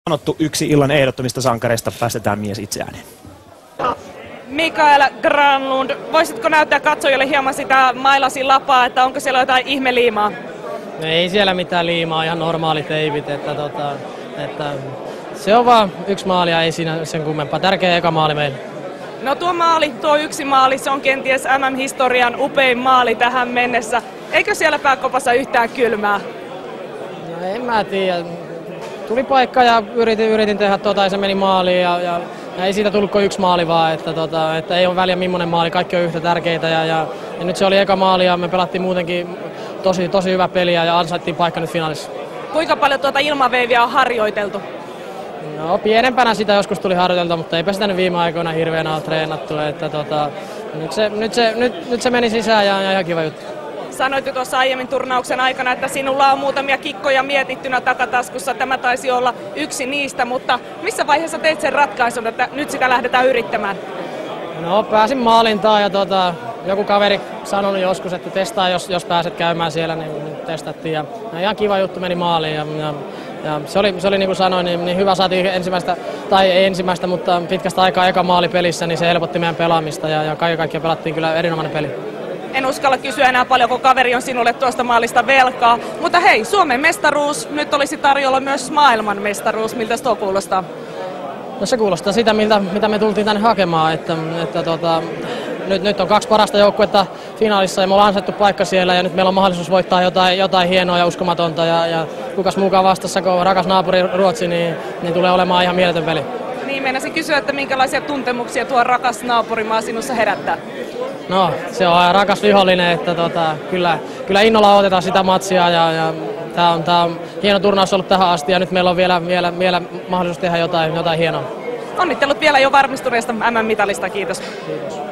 Sanottu yksi illan ehdottomista sankareista, päästetään mies itse ääneen. Mikael Granlund, voisitko näyttää katsojille hieman sitä mailasi lapaa, että onko siellä jotain ihmeliimaa? No ei siellä mitään liimaa, ihan normaalit teipit, että se on vaan yksi maali ja ei siinä sen kummempaa. Tärkeä eka maali meille. No tuo yksi maali, se on kenties MM-historian upein maali tähän mennessä. Eikö siellä pääkopassa yhtään kylmää? No en mä tiedä. Tuli paikka ja yritin tehdä ja se meni maaliin ja ei siitä tullut kuin yksi maali vaan, että ei ole väliä millainen maali, kaikki on yhtä tärkeitä ja nyt se oli eka maali ja me pelattiin muutenkin tosi hyvä peliä ja ansaittiin paikka nyt finaalissa. Kuinka paljon tuota ilmaveiviä on harjoiteltu? No pienempänä sitä joskus tuli harjoiteltua, mutta eipä sitä nyt viime aikoina hirveänä ole treenattu, että nyt se meni sisään ja ihan kiva juttu. Sanoit tuossa aiemmin turnauksen aikana, että sinulla on muutamia kikkoja mietittynä takataskussa. Tämä taisi olla yksi niistä, mutta missä vaiheessa teit sen ratkaisun, että nyt sitä lähdetään yrittämään? No pääsin maalintaan ja joku kaveri sanoi joskus, että testaa jos pääset käymään siellä, niin testattiin. Ja ihan kiva juttu meni maaliin ja se oli niin kuin sanoin, niin hyvä saatiin ei ensimmäistä, mutta pitkästä aikaa eka maali pelissä, niin se helpotti meidän pelaamista ja kaiken kaikkiaan pelattiin kyllä erinomainen peli. En uskalla kysyä enää paljonko kaveri on sinulle tuosta maalista velkaa, mutta hei, Suomen mestaruus, nyt olisi tarjolla myös maailman mestaruus, miltä tuo kuulostaa? No se kuulostaa sitä, mitä me tultiin tänne hakemaan, että nyt on kaksi parasta joukkuetta finaalissa ja me ollaan ansaittu paikka siellä ja nyt meillä on mahdollisuus voittaa jotain hienoa ja uskomatonta ja kukas muukaan vastassa, kun rakas naapuri Ruotsi, niin tulee olemaan ihan mieletön peli. Niin, meinasin kysyä, että minkälaisia tuntemuksia tuo rakas naapurimaa sinussa herättää? No, se on rakas vihollinen, että kyllä innolla otetaan sitä matsia ja tää on hieno turnaus ollut tähän asti ja nyt meillä on vielä mahdollisuus tehdä jotain hienoa. Onnittelut vielä jo varmistuneesta MM-mitalista, kiitos. Kiitos.